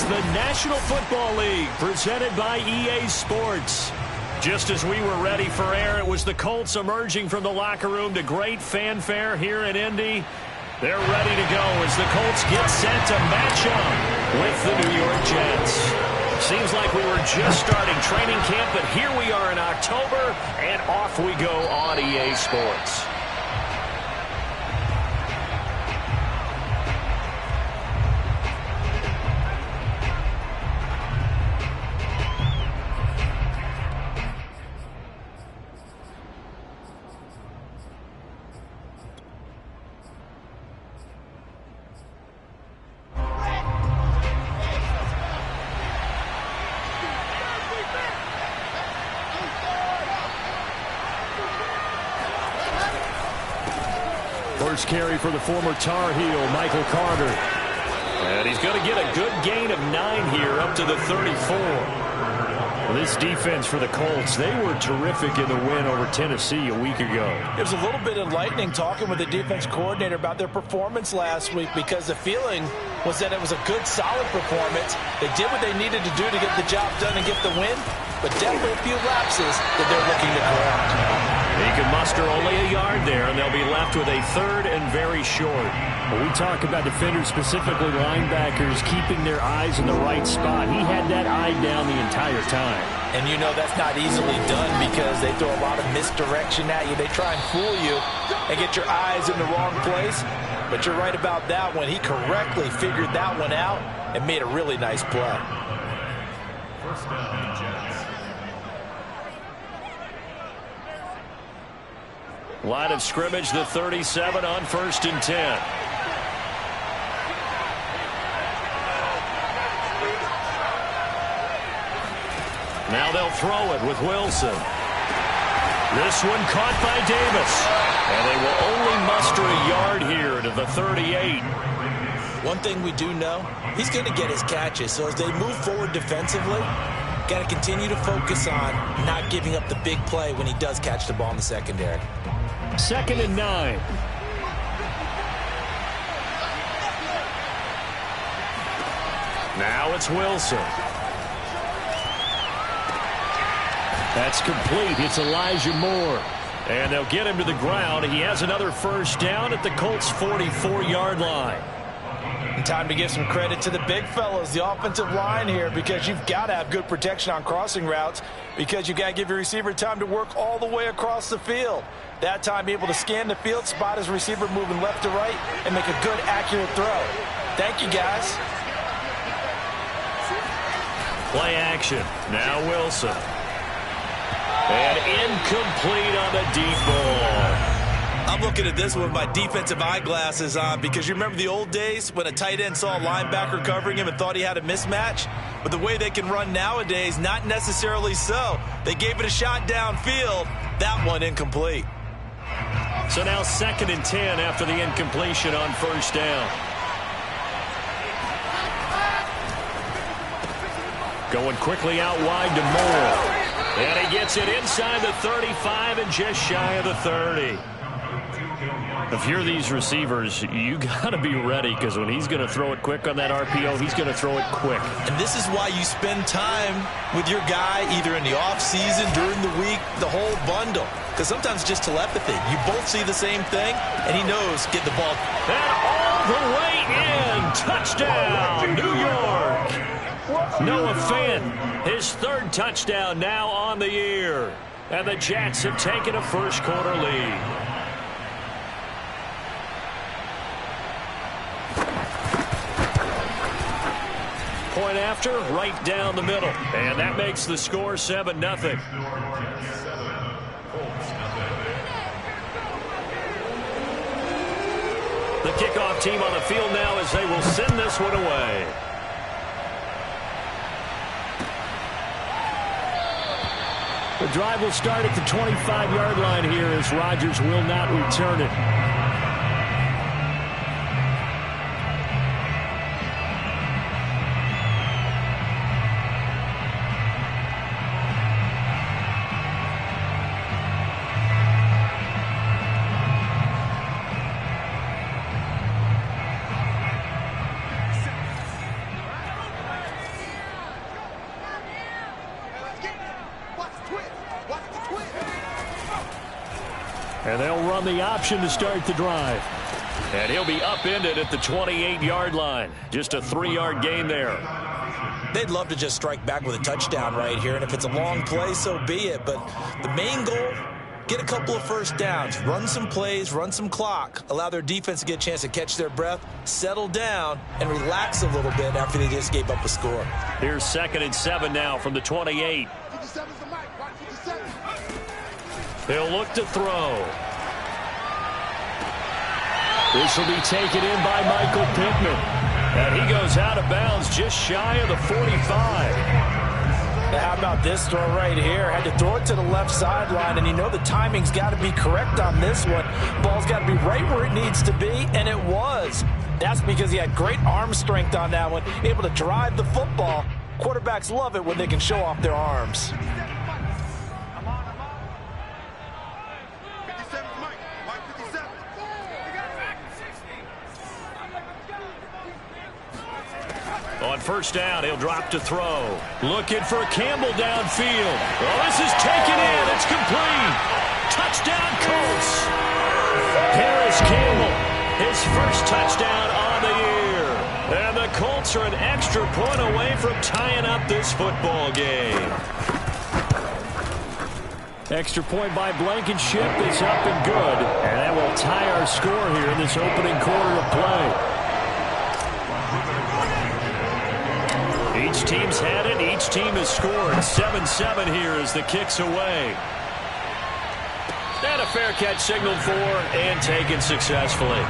It's the National Football League presented by EA Sports. Just as we were ready for air, it was the Colts emerging from the locker room to great fanfare here in Indy. They're ready to go as the Colts get set to match up with the New York Jets. Seems like we were just starting training camp, but here we are in October, and off we go on EA Sports. First carry for the former Tar Heel, Michael Carter. And he's going to get a good gain of 9 here up to the 34. Well, this defense for the Colts, they were terrific in the win over Tennessee a week ago. It was a little bit enlightening talking with the defense coordinator about their performance last week, because the feeling was that it was a good, solid performance. They did what they needed to do to get the job done and get the win, but definitely a few lapses that they're looking to correct. He can muster only a yard there, and they'll be left with a 3rd and very short. When we talk about defenders, specifically linebackers, keeping their eyes in the right spot, he had that eye down the entire time. And you know that's not easily done because they throw a lot of misdirection at you. They try and fool you and get your eyes in the wrong place. But you're right about that one. He correctly figured that one out and made a really nice play. First down, Jets. Line of scrimmage, the 37 on 1st and 10. Now they'll throw it with Wilson. This one caught by Davis. And they will only muster a yard here to the 38. One thing we do know, he's going to get his catches. So as they move forward defensively, got to continue to focus on not giving up the big play when he does catch the ball in the secondary. 2nd and 9. Now it's Wilson. That's complete. It's Elijah Moore. And they'll get him to the ground. He has another first down at the Colts' 44-yard line. And time to give some credit to the big fellows, the offensive line here, because you've got to have good protection on crossing routes, because you've got to give your receiver time to work all the way across the field. That time able to scan the field, spot his receiver moving left to right, and make a good, accurate throw. Thank you, guys. Play action. Now Wilson. And incomplete on the deep ball. I'm looking at this with my defensive eyeglasses on, because you remember the old days when a tight end saw a linebacker covering him and thought he had a mismatch? But the way they can run nowadays, not necessarily so. They gave it a shot downfield. That one incomplete. So now 2nd and 10 after the incompletion on 1st down. Going quickly out wide to Moore. And he gets it inside the 35 and just shy of the 30. If you're these receivers, you got to be ready, because when he's going to throw it quick on that RPO, he's going to throw it quick. And this is why you spend time with your guy either in the offseason, during the week, the whole bundle. Because sometimes it's just telepathy. You both see the same thing, and he knows get the ball. And all the way in. Touchdown, New York. Noah Fant, his 3rd touchdown now on the year. And the Jets have taken a first-quarter lead. Point after, right down the middle. And that makes the score 7-0. The kickoff team on the field now as they will send this one away. The drive will start at the 25-yard line here as Rodgers will not return it. And they'll run the option to start the drive. And he'll be upended at the 28-yard line. Just a 3-yard gain there. They'd love to just strike back with a touchdown right here, and if it's a long play, so be it. But the main goal, get a couple of first downs, run some plays, run some clock, allow their defense to get a chance to catch their breath, settle down, and relax a little bit after they just gave up a score. Here's 2nd and 7 now from the 28. He'll look to throw. This will be taken in by Michael Pittman. And he goes out of bounds just shy of the 45. Now, how about this throw right here? Had to throw it to the left sideline, and you know the timing's got to be correct on this one. Ball's got to be right where it needs to be, and it was. That's because he had great arm strength on that one, able to drive the football. Quarterbacks love it when they can show off their arms. On first down, he'll drop to throw. Looking for Campbell downfield. Oh, this is taken in. It's complete. Touchdown, Colts. Harris Campbell, his first touchdown on the year. And the Colts are an extra point away from tying up this football game. Extra point by Blankenship is up and good. And that will tie our score here in this opening quarter of play. Each team's had it. Each team has scored. 7-7 here as the kick's away. And a fair catch signaled for and taken successfully.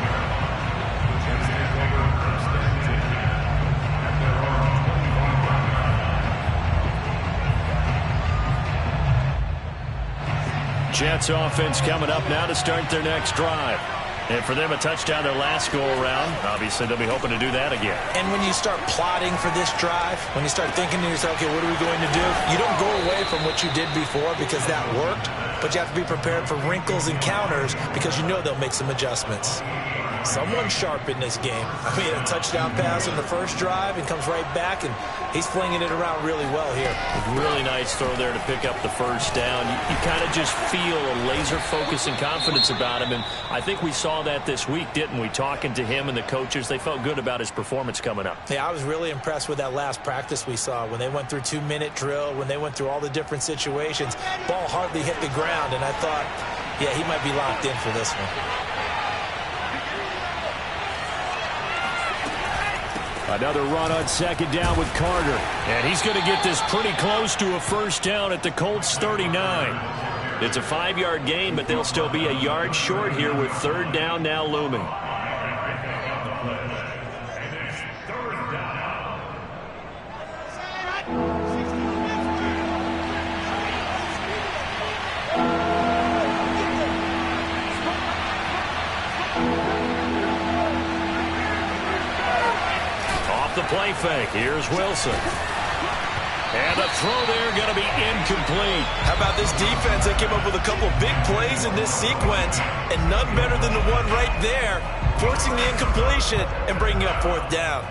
Jets offense coming up now to start their next drive. And for them, a touchdown their last go-around. Obviously, they'll be hoping to do that again. And when you start plotting for this drive, when you start thinking to yourself, okay, what are we going to do? You don't go away from what you did before because that worked, but you have to be prepared for wrinkles and counters because you know they'll make some adjustments. Someone's sharp in this game. I mean, a touchdown pass on the first drive and comes right back, and he's flinging it around really well here. Really nice throw there to pick up the first down. You kind of just feel a laser focus and confidence about him, and I think we saw that this week, didn't we? Talking to him and the coaches, they felt good about his performance coming up. Yeah, I was really impressed with that last practice we saw when they went through 2-minute drill, when they went through all the different situations. Ball hardly hit the ground, and I thought, yeah, he might be locked in for this one. Another run on second down with Carter. And he's going to get this pretty close to a first down at the Colts 39. It's a 5-yard gain, but they'll still be a yard short here with third down now looming. The play fake. Here's Wilson. And a throw there going to be incomplete. How about this defense that came up with a couple of big plays in this sequence, and none better than the one right there, forcing the incompletion and bringing up fourth down.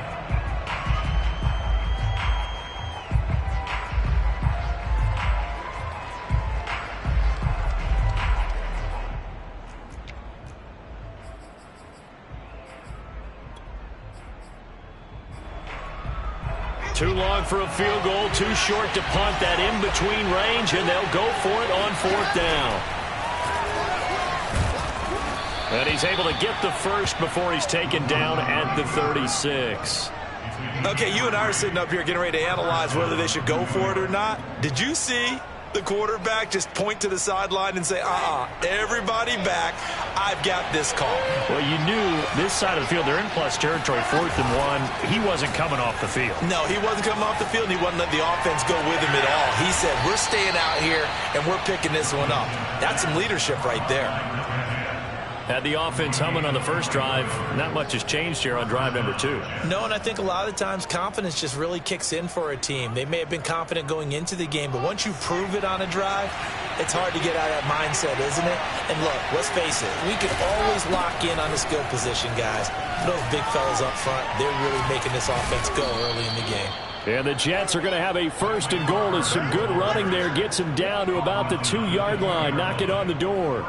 Too long for a field goal, too short to punt that in-between range, and they'll go for it on fourth down. And he's able to get the first before he's taken down at the 36. Okay, you and I are sitting up here getting ready to analyze whether they should go for it or not. Did you see the quarterback just point to the sideline and say, everybody back, I've got this call? Well, you knew this side of the field, they're in plus territory, 4th and 1. He wasn't coming off the field. No, he wasn't coming off the field, and he wasn't letting the offense go with him at all. He said, we're staying out here, and we're picking this one up. That's some leadership right there. Had the offense humming on the first drive. Not much has changed here on drive number 2. No, and I think a lot of the times confidence just really kicks in for a team. They may have been confident going into the game, but once you prove it on a drive, it's hard to get out of that mindset, isn't it? And look, let's face it, we can always lock in on the skill position, guys. Those big fellas up front, they're really making this offense go early in the game. And the Jets are going to have a 1st and goal as some good running there gets them down to about the 2-yard line. Knock it on the door.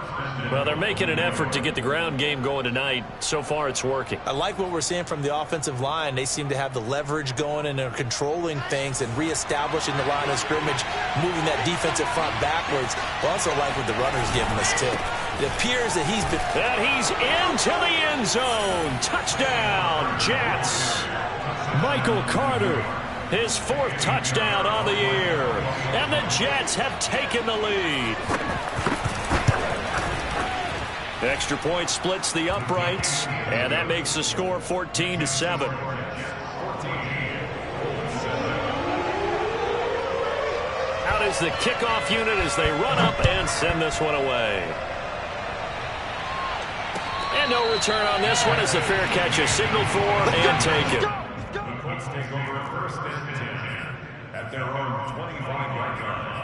Well, they're making an effort to get the ground game going tonight. So far, it's working. I like what we're seeing from the offensive line. They seem to have the leverage going and they're controlling things and reestablishing the line of scrimmage, moving that defensive front backwards. I also like what the runner's giving us, too. It appears that he's into the end zone. Touchdown, Jets. Michael Carter. His 4th touchdown on the year. And the Jets have taken the lead. Extra point splits the uprights. And that makes the score 14-7. Out is the kickoff unit as they run up and send this one away. And no return on this one as the fair catch is signaled for and taken. The Colts take over 1st and 10 at their own 25-yard line.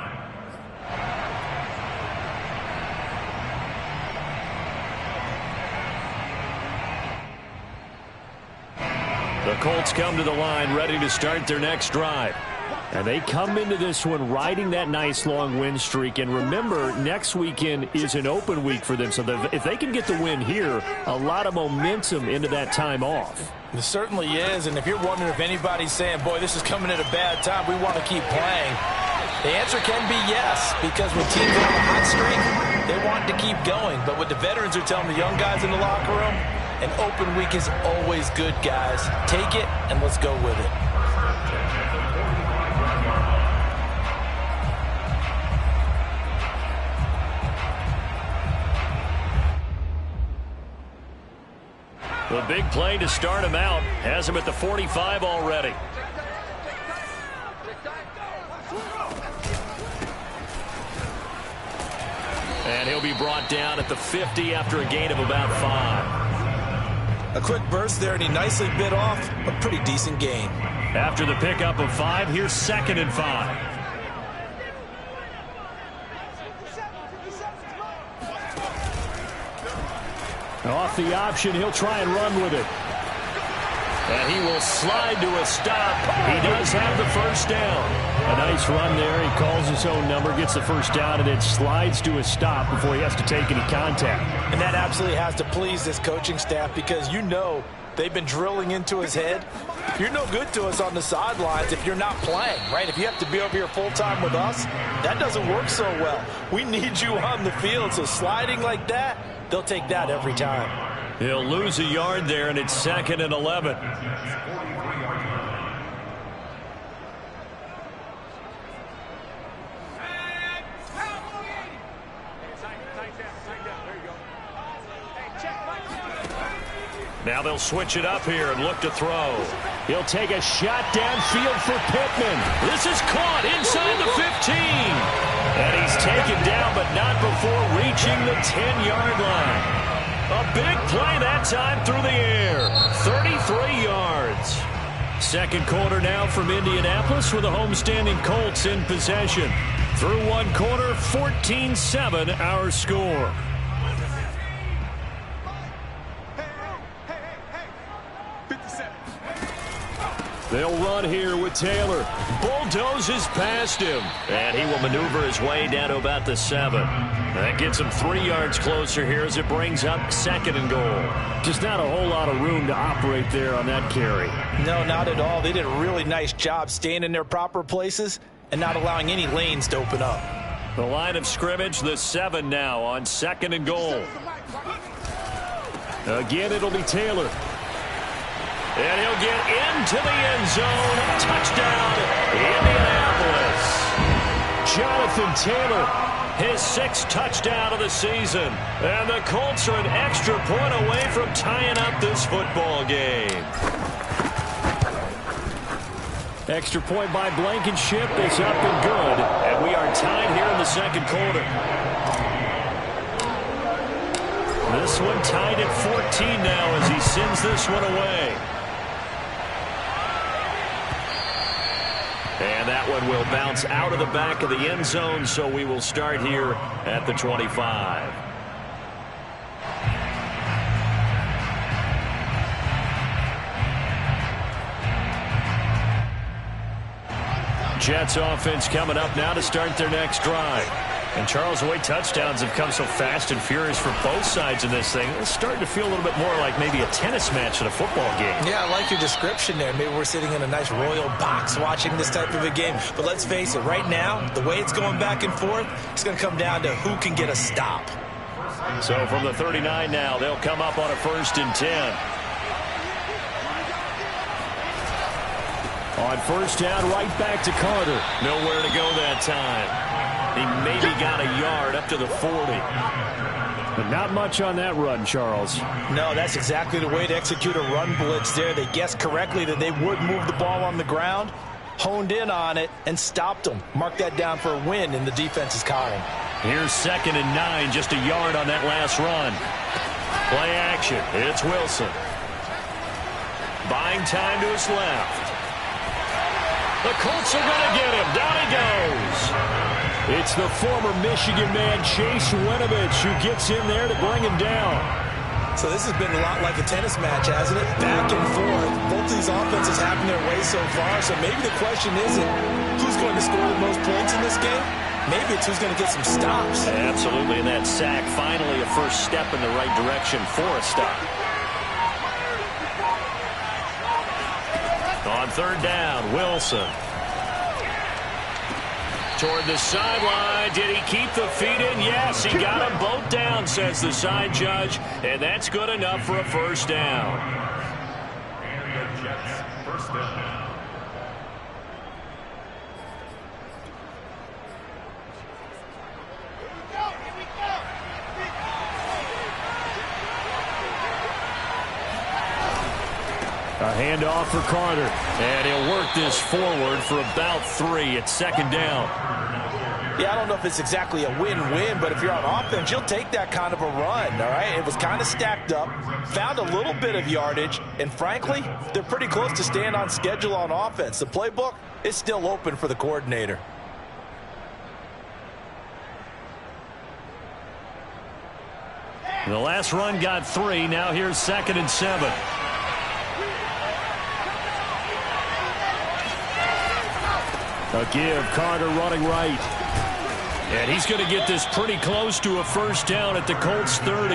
The Colts come to the line ready to start their next drive. And they come into this one riding that nice long win streak. And remember, next weekend is an open week for them. So if they can get the win here, a lot of momentum into that time off. It certainly is. And if you're wondering if anybody's saying, boy, this is coming at a bad time, we want to keep playing, the answer can be yes. Because when teams are on a hot streak, they want to keep going. But what the veterans are telling the young guys in the locker room, an open week is always good, guys. Take it and let's go with it. The big play to start him out has him at the 45 already. And he'll be brought down at the 50 after a gain of about 5. A quick burst there, and he nicely bit off a pretty decent gain. After the pickup of 5, here's 2nd and 5. Off the option, he'll try and run with it. And he will slide to a stop. He does have the 1st down. A nice run there. He calls his own number, gets the 1st down, and then slides to a stop before he has to take any contact. And that absolutely has to please this coaching staff because you know they've been drilling into his head. You're no good to us on the sidelines if you're not playing, right? If you have to be over here full-time with us, that doesn't work so well. We need you on the field, so sliding like that, they'll take that every time. He'll lose a yard there, and it's 2nd and 11. Now they'll switch it up here and look to throw. He'll take a shot downfield for Pittman. This is caught inside the 15. And he's taken down, but not before reaching the 10-yard line. A big play that time through the air. 33 yards. 2nd quarter now from Indianapolis with the homestanding Colts in possession. Through 1 quarter, 14-7 our score. They'll run here with Taylor. Bulldozes past him. And he will maneuver his way down to about the 7. That gets him 3 yards closer here as it brings up 2nd and goal. Just not a whole lot of room to operate there on that carry. No, not at all. They did a really nice job staying in their proper places and not allowing any lanes to open up. The line of scrimmage, the 7 now on 2nd and goal. Again, it'll be Taylor. And he'll get into the end zone. Touchdown, Indianapolis. Jonathan Taylor, his 6th touchdown of the season. And the Colts are an extra point away from tying up this football game. Extra point by Blankenship is up and good. And we are tied here in the 2nd quarter. This one tied at 14 now as he sends this one away. And that one will bounce out of the back of the end zone, so we will start here at the 25. Jets offense coming up now to start their next drive. And, Charles, the way touchdowns have come so fast and furious for both sides in this thing, it's starting to feel a little bit more like maybe a tennis match at a football game. Yeah, I like your description there. Maybe we're sitting in a nice royal box watching this type of a game. But let's face it, right now, the way it's going back and forth, it's going to come down to who can get a stop. So from the 39 now, they'll come up on a 1st and 10. On 1st down, right back to Carter. Nowhere to go that time. He maybe got a yard up to the 40. But not much on that run, Charles. No, that's exactly the way to execute a run blitz there. They guessed correctly that they would move the ball on the ground, honed in on it, and stopped them. Mark that down for a win in the defense's column. Here's 2nd and 9, just a yard on that last run. Play action. It's Wilson. Buying time to his left. The Colts are going to get him. Down he goes. It's the former Michigan man, Chase Winovich, who gets in there to bring him down. So this has been a lot like a tennis match, hasn't it? Back and forth. Both of these offenses having their way so far. So maybe the question isn't who's going to score the most points in this game. Maybe it's who's going to get some stops. Absolutely, and that sack finally a first step in the right direction for a stop. On 3rd down, Wilson. Toward the sideline. Did he keep the feet in? Yes, he got them both down, says the side judge. And that's good enough for a 1st down. And the Jets, 1st down. A handoff for Carter. And he'll work this forward for about 3 at 2nd down. Yeah, I don't know if it's exactly a win-win, but if you're on offense, you'll take that kind of a run, all right? It was kind of stacked up, found a little bit of yardage, and frankly, they're pretty close to staying on schedule on offense. The playbook is still open for the coordinator. The last run got 3. Now here's 2nd and 7. A give, Carter running right. And he's going to get this pretty close to a 1st down at the Colts 30.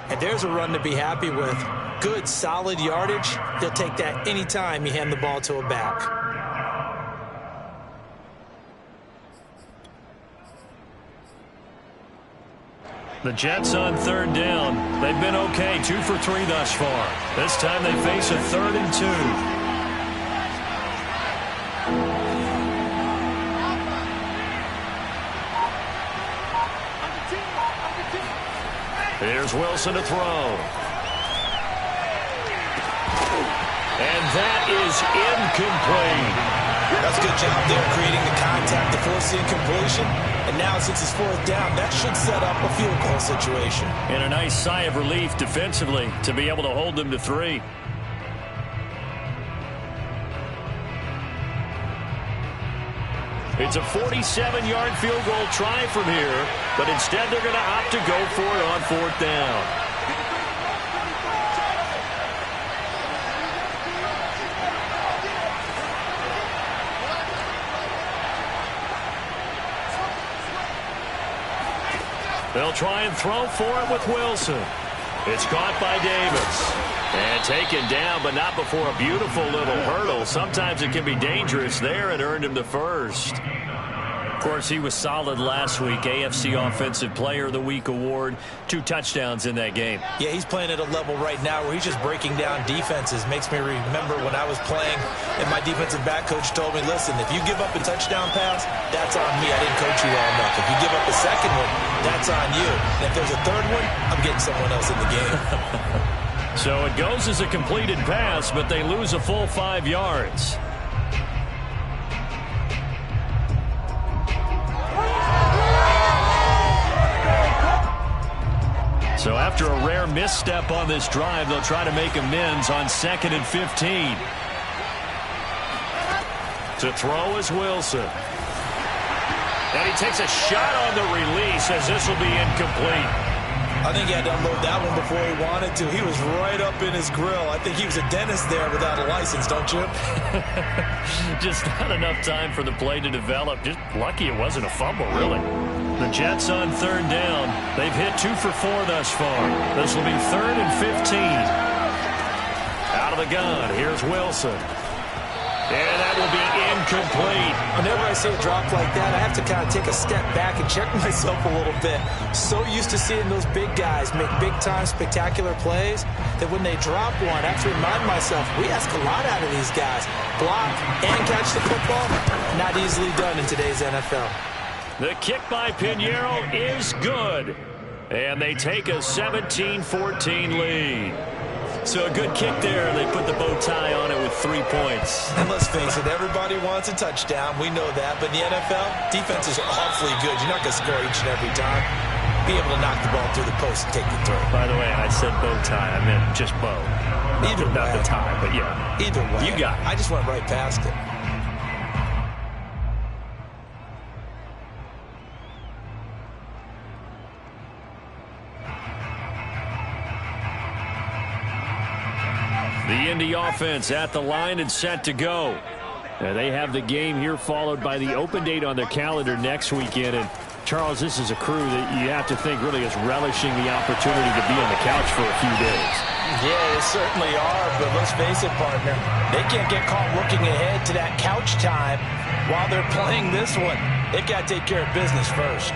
And there's a run to be happy with. Good, solid yardage. He'll take that anytime you hand the ball to a back. The Jets on 3rd down. They've been okay, 2 for 3 thus far. This time they face a 3rd and 2. Here's Wilson to throw. And that is incomplete. That's a good job there creating the contact to force the incompletion. And now since it's 4th down, that should set up a field goal situation. And a nice sigh of relief defensively to be able to hold them to 3. It's a 47-yard field goal try from here, but instead they're going to opt to go for it on 4th down. They'll try and throw for it with Wilson. It's caught by Davis. And taken down, but not before a beautiful little hurdle. Sometimes it can be dangerous there. It earned him the 1st. Of course, he was solid last week. AFC Offensive Player of the Week award. 2 touchdowns in that game. Yeah, he's playing at a level right now where he's just breaking down defenses. Makes me remember when I was playing and my defensive back coach told me, listen, if you give up a touchdown pass, that's on me. I didn't coach you well enough. If you give up a second one, that's on you. And if there's a 3rd one, I'm getting someone else in the game. So it goes as a completed pass, but they lose a full 5 yards. So after a rare misstep on this drive, they'll try to make amends on 2nd and 15. To throw is Wilson. And he takes a shot on the release as this will be incomplete. I think he had to unload that one before he wanted to. He was right up in his grill. I think he was a dentist there without a license, don't you? Just not enough time for the play to develop. Just lucky it wasn't a fumble, really. The Jets on third down. They've hit 2 for 4 thus far. This will be 3rd and 15. Out of the gun, here's Wilson. And that will be incomplete. Whenever I see a drop like that, I have to kind of take a step back and check myself a little bit. So used to seeing those big guys make big-time spectacular plays that when they drop one, I have to remind myself, we ask a lot out of these guys. Block and catch the football, not easily done in today's NFL. The kick by Pinheiro is good. And they take a 17-14 lead. So a good kick there. They put the bow tie on it with 3 points. And let's face it, everybody wants a touchdown. We know that. But in the NFL, defense is awfully good. You're not going to score each and every time. Be able to knock the ball through the post and take the throw. By the way, I said bow tie. I meant just bow. Not the tie, but yeah. Either way. You got it. I just went right past it. The Indy offense at the line and set to go. They have the game here followed by the open date on their calendar next weekend. And Charles, this is a crew that you have to think really is relishing the opportunity to be on the couch for a few days. Yeah, they certainly are, but let's face it, partner. They can't get caught looking ahead to that couch time while they're playing this one. They got to take care of business first.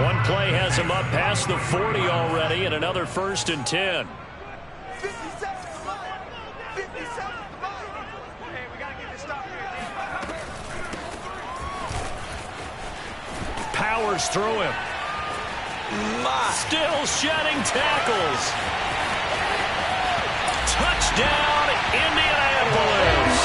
One play has him up past the 40 already, and another 1st and 10. Powers through him. Still shedding tackles. Touchdown, Indianapolis.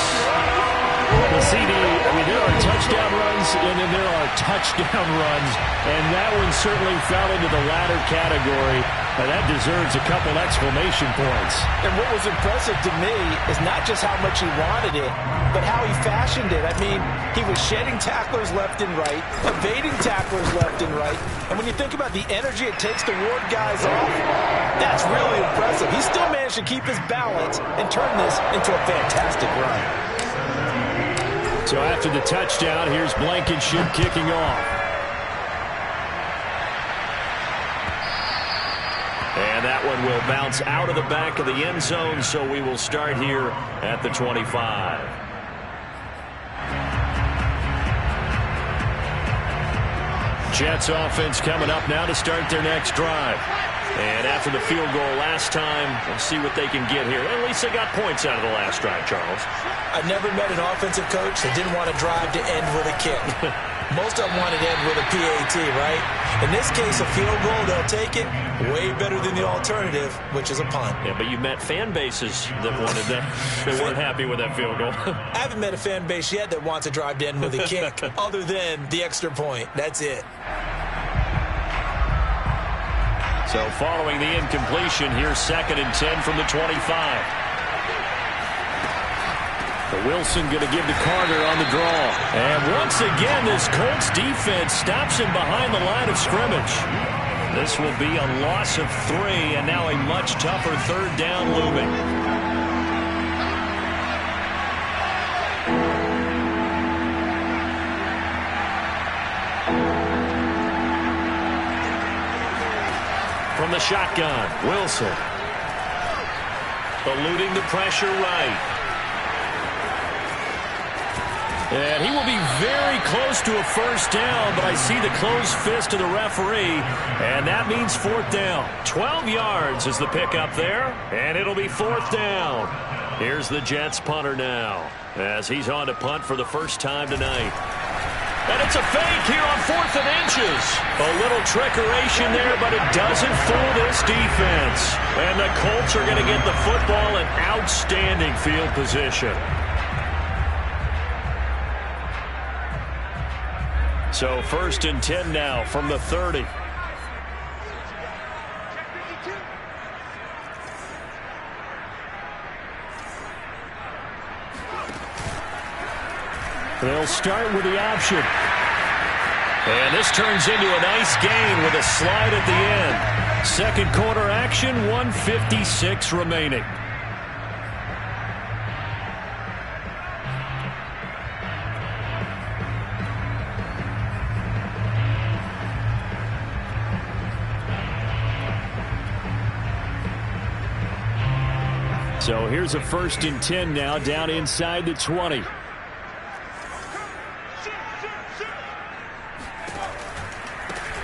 The CD, I mean, there are touchdown runs, and then there are touchdown runs, and that one certainly fell into the latter category. That deserves a couple exclamation points. And what was impressive to me is not just how much he wanted it, but how he fashioned it. I mean, he was shedding tacklers left and right, evading tacklers left and right, and when you think about the energy it takes to ward guys off, that's really impressive. He still managed to keep his balance and turn this into a fantastic run. So after the touchdown, here's Blankenship kicking off. And that one will bounce out of the back of the end zone, so we will start here at the 25. Jets offense coming up now to start their next drive. And after the field goal last time, we'll see what they can get here. At least they got points out of the last drive, Charles. I've never met an offensive coach that didn't want to drive to end with a kick. Most of them wanted to end with a PAT, right? In this case, a field goal, they'll take it. Way better than the alternative, which is a punt. Yeah, but you met fan bases that wanted that. They weren't happy with that field goal. I haven't met a fan base yet that wants to drive to end with a kick, other than the extra point. That's it. So following the incompletion, here's 2nd and 10 from the 25. But Wilson going to give to Carter on the draw. And once again, this Colts defense stops him behind the line of scrimmage. This will be a loss of 3, and now a much tougher 3rd down looming. From the shotgun, Wilson. Eluding the pressure right. And he will be very close to a 1st down, but I see the closed fist of the referee, and that means 4th down. 12 yards is the pickup there, and it'll be 4th down. Here's the Jets punter now, as he's on to punt for the first time tonight. And it's a fake here on 4th and inches. A little trickeration there, but it doesn't fool this defense. And the Colts are going to get the football in outstanding field position. So 1st and 10 now from the 30. They'll start with the option. And this turns into a nice gain with a slide at the end. Second quarter action, 1:56 remaining. So here's a 1st and 10 now, down inside the 20.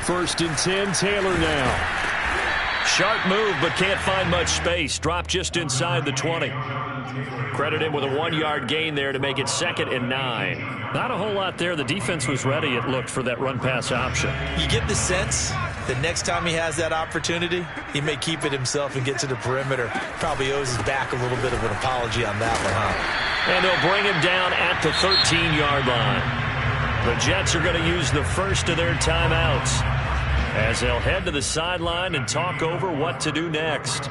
First and 10, Taylor now. Sharp move, but can't find much space. Dropped just inside the 20. Credit him with a 1-yard gain there to make it 2nd and 9. Not a whole lot there. The defense was ready, it looked, for that run-pass option. You get the sense that next time he has that opportunity, he may keep it himself and get to the perimeter. Probably owes his back a little bit of an apology on that one, huh? And they'll bring him down at the 13-yard line. The Jets are going to use the first of their timeouts as they'll head to the sideline and talk over what to do next.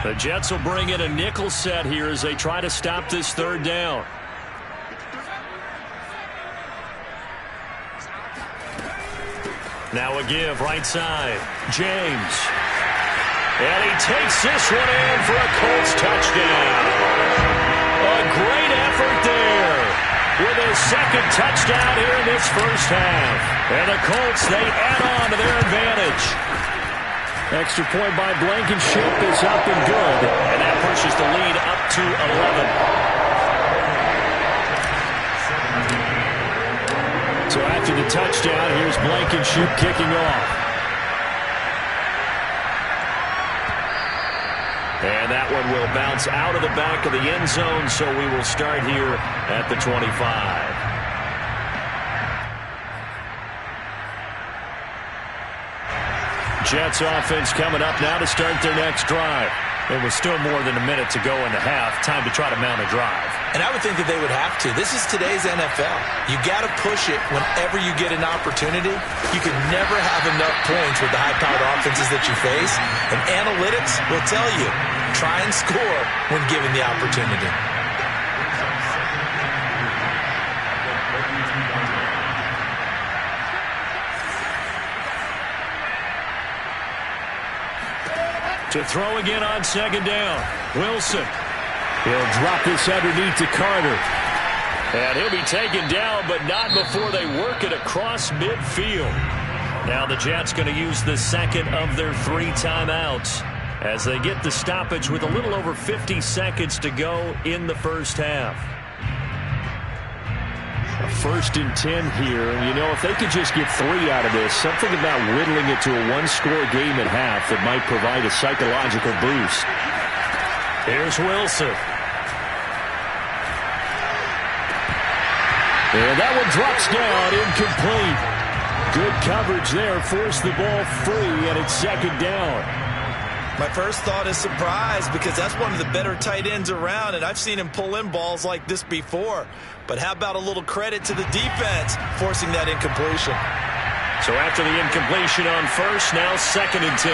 The Jets will bring in a nickel set here as they try to stop this 3rd down. Now a give right side. James. And he takes this one in for a Colts touchdown. A great effort there with his 2nd touchdown here in this first half. And the Colts, they add on to their advantage. Extra point by Blankenship is up and good. And that pushes the lead up to 11. So after the touchdown, here's Blankenship kicking off. And that one will bounce out of the back of the end zone, so we will start here at the 25. Jets offense coming up now to start their next drive. It was still more than a minute to go in the half. Time to try to mount a drive. And I would think that they would have to. This is today's NFL. You got to push it whenever you get an opportunity. You can never have enough points with the high-powered offenses that you face. And analytics will tell you, try and score when given the opportunity. To throw again on 2nd down. Wilson. He'll drop this underneath to Carter. And he'll be taken down, but not before they work it across midfield. Now the Jets going to use the 2nd of their 3 timeouts as they get the stoppage with a little over 50 seconds to go in the first half. A 1st and 10 here. And, you know, if they could just get 3 out of this, something about whittling it to a 1-score game at half that might provide a psychological boost. Here's Wilson. And that one drops down, incomplete. Good coverage there, forced the ball free, and it's 2nd down. My first thought is surprise because that's one of the better tight ends around, and I've seen him pull in balls like this before. But how about a little credit to the defense forcing that incompletion? So after the incompletion on first, now 2nd and 10.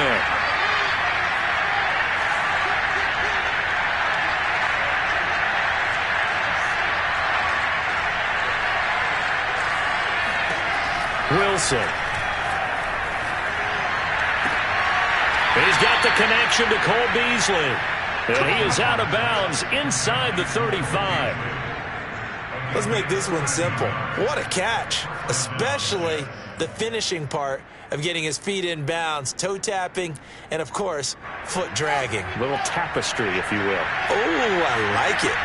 Wilson. He's got the connection to Cole Beasley. And he is out of bounds inside the 35. Let's make this one simple. What a catch, especially the finishing part of getting his feet in bounds, toe tapping, and, of course, foot dragging. Little tapestry, if you will. Oh, I like it.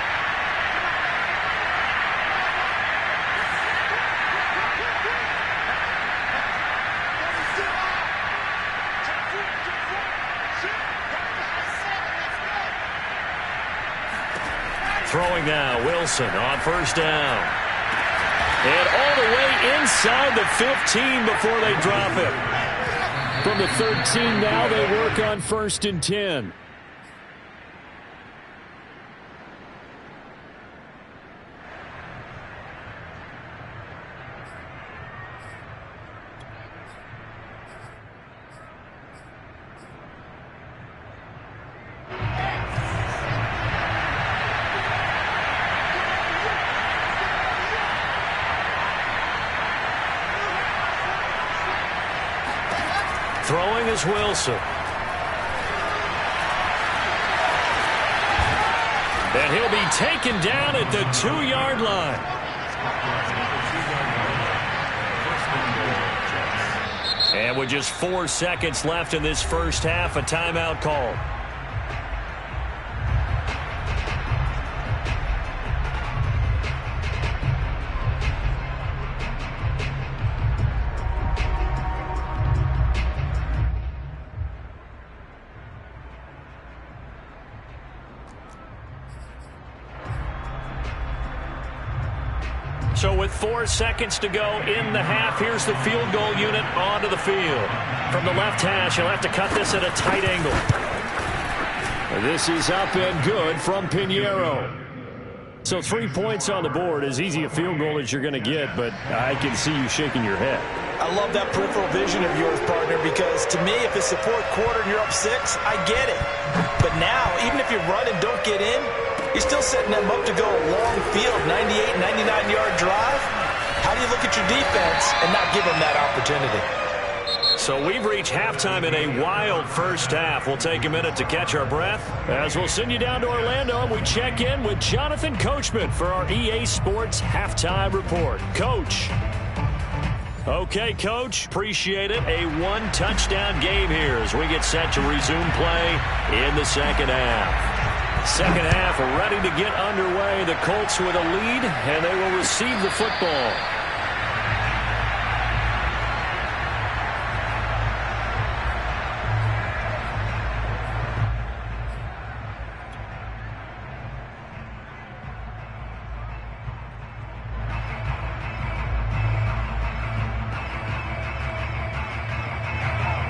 Throwing now, Wilson on 1st down. And all the way inside the 15 before they drop it. From the 13 now, they work on 1st and 10. Throwing is Wilson. And he'll be taken down at the 2-yard line. And with just 4 seconds left in this first half, a timeout called. So with 4 seconds to go in the half, here's the field goal unit onto the field. From the left hash, he'll have to cut this at a tight angle. This is up and good from Pinheiro. So 3 points on the board, as easy a field goal as you're going to get, but I can see you shaking your head. I love that peripheral vision of yours, partner, because to me, if it's the fourth quarter and you're up 6, I get it. But now, even if you run and don't get in, you're still setting them up to go a long field, 98, 99-yard drive. How do you look at your defense and not give them that opportunity? So we've reached halftime in a wild first half. We'll take a minute to catch our breath as we'll send you down to Orlando and we check in with Jonathan Coachman for our EA Sports Halftime Report. Coach. Okay, Coach, appreciate it. A 1-touchdown game here as we get set to resume play in the second half. Second half ready to get underway. The Colts with a lead, and they will receive the football.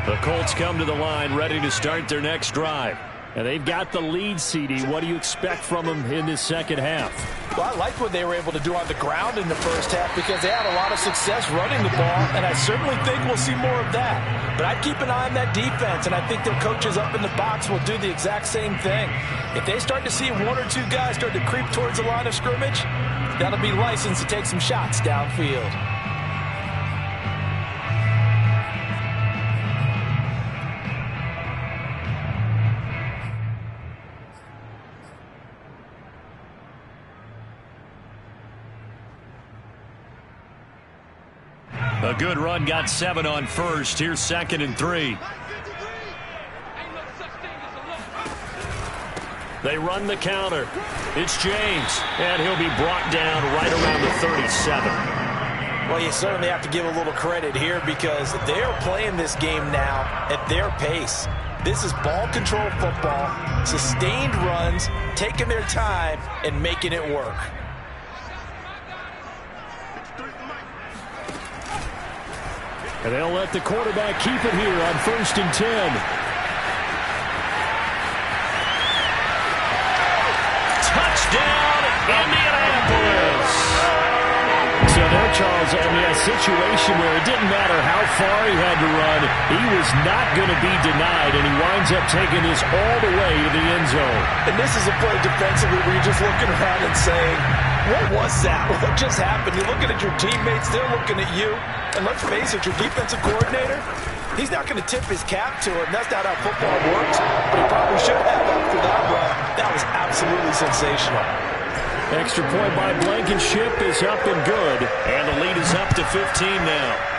The Colts come to the line ready to start their next drive. And they've got the lead, CD. What do you expect from them in this second half? Well, I liked what they were able to do on the ground in the first half because they had a lot of success running the ball, and I certainly think we'll see more of that. But I'd keep an eye on that defense, and I think their coaches up in the box will do the exact same thing. If they start to see 1 or 2 guys start to creep towards the line of scrimmage, that'll be licensed to take some shots downfield. A good run, got 7 on first. Here's 2nd and 3. They run the counter. It's James, and he'll be brought down right around the 37. Well, you certainly have to give a little credit here because they are playing this game now at their pace. This is ball control football, sustained runs, taking their time, and making it work. And they'll let the quarterback keep it here on 1st and 10. Touchdown, Indianapolis. So there, Charles, I mean, a situation where it didn't matter how far he had to run, he was not going to be denied, and he winds up taking this all the way to the end zone. And this is a play defensively where you're just looking around and saying, what was that? What just happened? You're looking at your teammates, they're looking at you. And let's face it, your defensive coordinator, he's not going to tip his cap to it. That's not how football works. But he probably should have after that run. That was absolutely sensational. Extra point by Blankenship is up and good. And the lead is up to 15 now.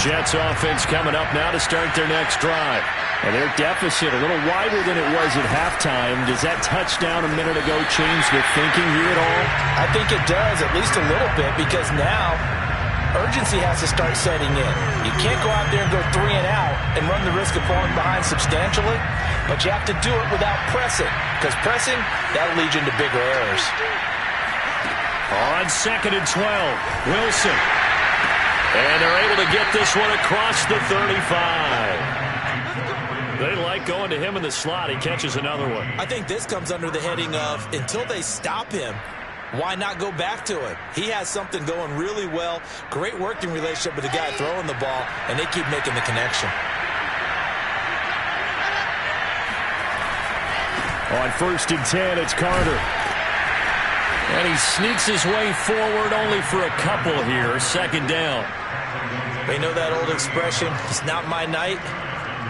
Jets offense coming up now to start their next drive. And their deficit a little wider than it was at halftime. Does that touchdown a minute ago change the thinking here at all? I think it does, at least a little bit, because now urgency has to start setting in. You can't go out there and go 3 and out and run the risk of falling behind substantially, but you have to do it without pressing, because pressing, that'll lead you into bigger errors. On 2nd and 12, Wilson. And they're able to get this one across the 35. They like going to him in the slot. He catches another one. I think this comes under the heading of until they stop him, why not go back to it? He has something going really well. Great working relationship with the guy throwing the ball, and they keep making the connection. On 1st and 10, it's Carter. And he sneaks his way forward only for a couple here. 2nd down. They know that old expression, it's not my night.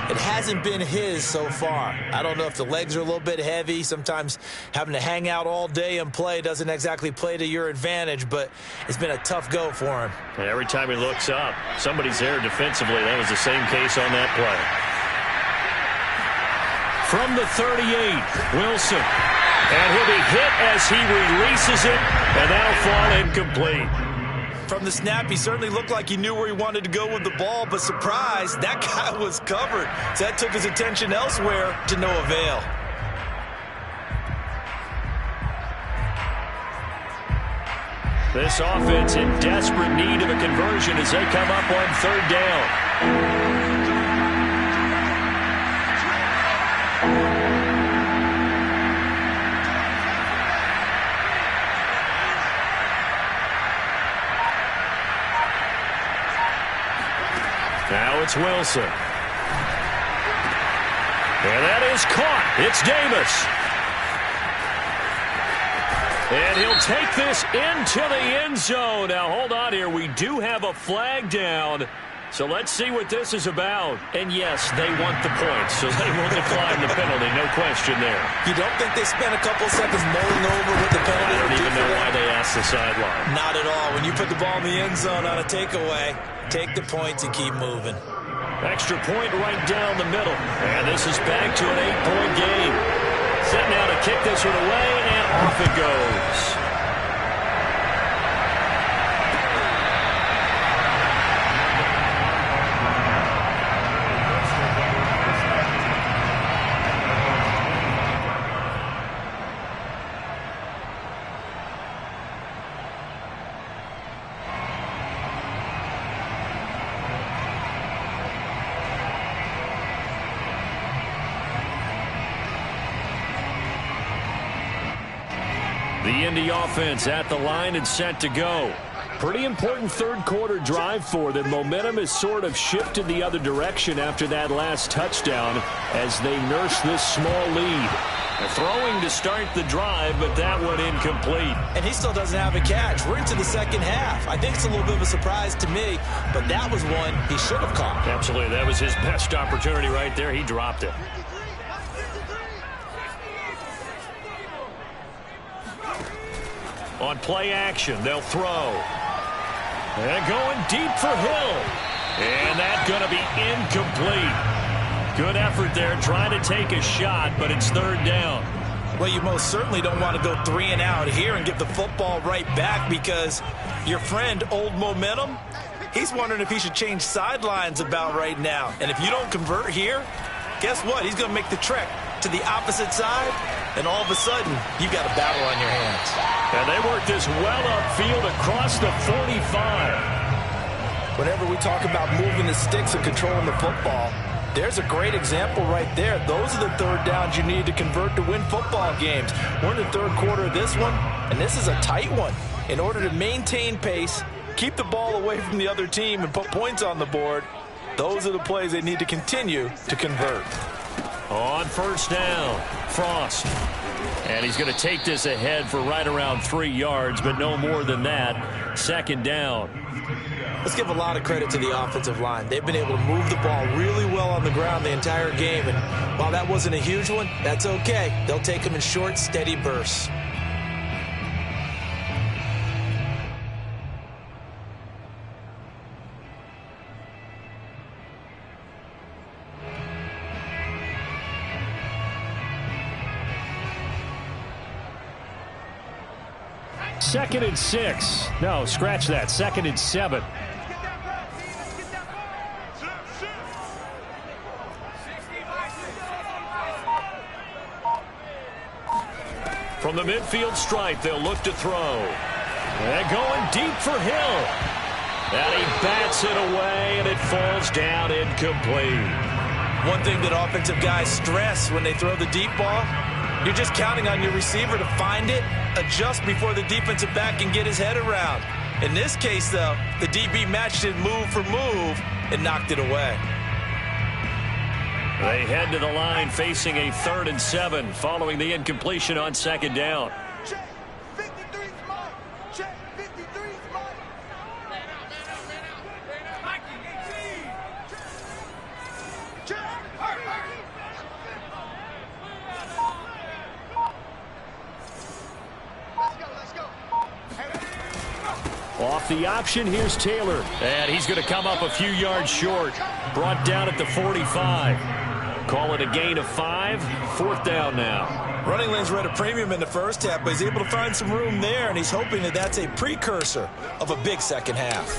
It hasn't been his so far. I don't know if the legs are a little bit heavy. Sometimes having to hang out all day and play doesn't exactly play to your advantage, but it's been a tough go for him. And every time he looks up, somebody's there defensively. That was the same case on that play. From the 38, Wilson. And he'll be hit as he releases it, and that'll fall incomplete. From the snap, he certainly looked like he knew where he wanted to go with the ball, but surprise, that guy was covered. So that took his attention elsewhere to no avail. This offense in desperate need of a conversion as they come up on 3rd down. Now it's Wilson. And that is caught. It's Davis. And he'll take this into the end zone. Now, hold on here. We do have a flag down. So let's see what this is about. And, yes, they want the points, so they will decline the penalty. No question there. You don't think they spent a couple seconds mulling over what the penalty? I don't even know why they asked the sideline. Not at all. When you put the ball in the end zone on a takeaway, take the points and keep moving. Extra point right down the middle. And this is back to an 8-point game. Set now to kick this one away, and off it goes. The Indy offense at the line and set to go. Pretty important 3rd quarter drive for them. Momentum has sort of shifted the other direction after that last touchdown as they nurse this small lead. Throwing to start the drive, but that one incomplete. And he still doesn't have a catch. We're into the 2nd half. I think it's a little bit of a surprise to me, but that was one he should have caught. Absolutely. That was his best opportunity right there. He dropped it. On play action, they'll throw. And going deep for Hill. And that's going to be incomplete. Good effort there, trying to take a shot, but it's 3rd down. Well, you most certainly don't want to go 3 and out here and give the football right back because your friend, Old Momentum, he's wondering if he should change sidelines about right now. And if you don't convert here, guess what? He's going to make the trek to the opposite side, and all of a sudden, you've got a battle on your hands. And they work this well upfield across the 45. Whenever we talk about moving the sticks and controlling the football, there's a great example right there. Those are the 3rd downs you need to convert to win football games. We're in the 3rd quarter of this one, and this is a tight one. In order to maintain pace, keep the ball away from the other team, and put points on the board, those are the plays they need to continue to convert. On 1st down, Frost. And he's going to take this ahead for right around 3 yards, but no more than that. 2nd down. Let's give a lot of credit to the offensive line. They've been able to move the ball really well on the ground the entire game. And while that wasn't a huge one, that's okay. They'll take them in short, steady bursts. Second and 6. No, scratch that. 2nd and 7. From the midfield stripe, they'll look to throw. And going deep for Hill. And he bats it away, and it falls down incomplete. One thing that offensive guys stress when they throw the deep ball, you're just counting on your receiver to find it, adjust before the defensive back can get his head around. In this case, though, the DB matched it move for move and knocked it away. They head to the line facing a 3rd and 7 following the incompletion on 2nd down. Check. 53 mark. Check. 53 mark. Check. Let's go. Off the option, here's Taylor. And he's going to come up a few yards short. Brought down at the 45. Call it a gain of 5. 4th down now. Running lanes were at a premium in the first half, but he's able to find some room there, and he's hoping that that's a precursor of a big second half.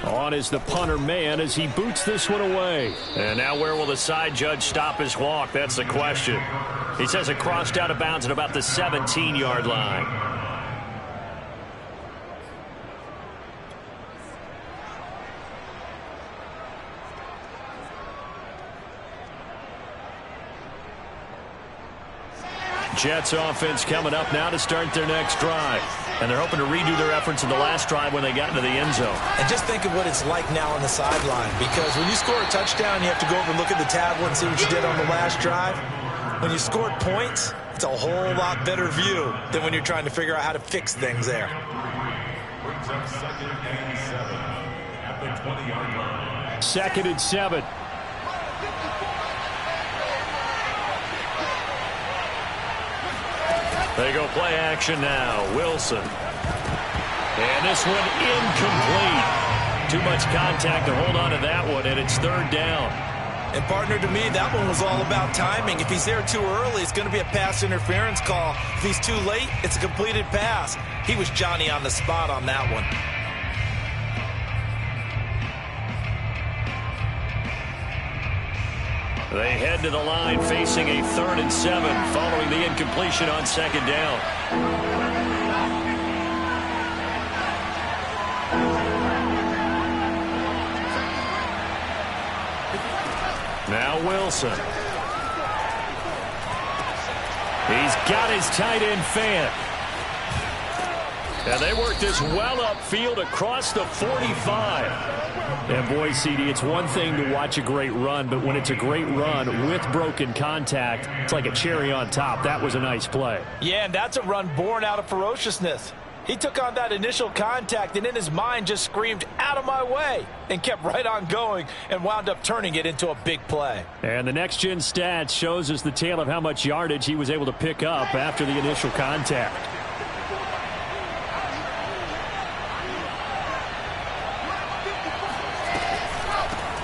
On is the punter man as he boots this one away. And now where will the side judge stop his walk? That's the question. He says it crossed out of bounds at about the 17-yard line. Jets offense coming up now to start their next drive. And they're hoping to redo their efforts in the last drive when they got into the end zone. And just think of what it's like now on the sideline, because when you score a touchdown, you have to go over and look at the tablet and see what you did on the last drive. When you scored points, it's a whole lot better view than when you're trying to figure out how to fix things there. Brings up 2nd and 7 at the 20-yard line. 2nd and 7. They go play action now. Wilson. And this one incomplete. Too much contact to hold on to that one, and it's 3rd down. And, partner, to me, that one was all about timing. If he's there too early, it's going to be a pass interference call. If he's too late, it's a completed pass. He was Johnny on the spot on that one. They head to the line facing a 3rd and 7 following the incompletion on 2nd down. Now Wilson. He's got his tight end fan. And they work this well upfield across the 45. And boy, CD, it's one thing to watch a great run, but when it's a great run with broken contact, it's like a cherry on top. That was a nice play. Yeah, and that's a run born out of ferociousness. He took on that initial contact and in his mind just screamed, "Out of my way," and kept right on going and wound up turning it into a big play. And the next-gen stats shows us the tale of how much yardage he was able to pick up after the initial contact.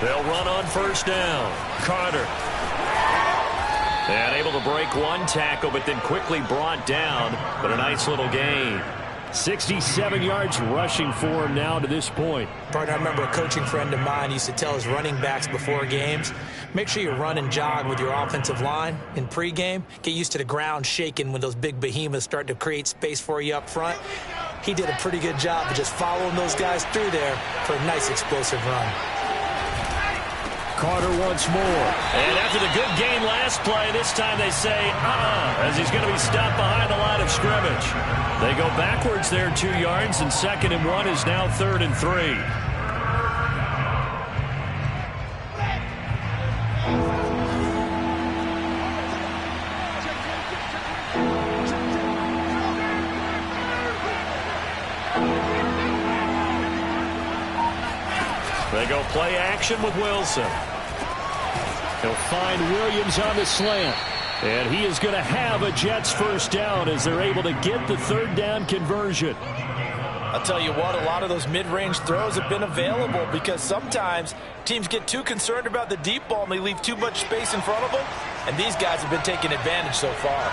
They'll run on 1st down. Carter. And able to break one tackle, but then quickly brought down. But a nice little gain. 67 yards rushing for him now to this point. Partner, I remember a coaching friend of mine used to tell his running backs before games, make sure you run and jog with your offensive line in pregame. Get used to the ground shaking when those big behemoths start to create space for you up front. He did a pretty good job of just following those guys through there for a nice explosive run. Carter once more. And after the good game last play, this time they say, as he's going to be stopped behind the line of scrimmage. They go backwards there 2 yards, and 2nd and 1 is now 3rd and 3. They go play action with Wilson. He'll find Williams on the slant. And he is going to have a Jets 1st down as they're able to get the 3rd down conversion. I'll tell you what, a lot of those mid-range throws have been available because sometimes teams get too concerned about the deep ball and they leave too much space in front of them. And these guys have been taking advantage so far.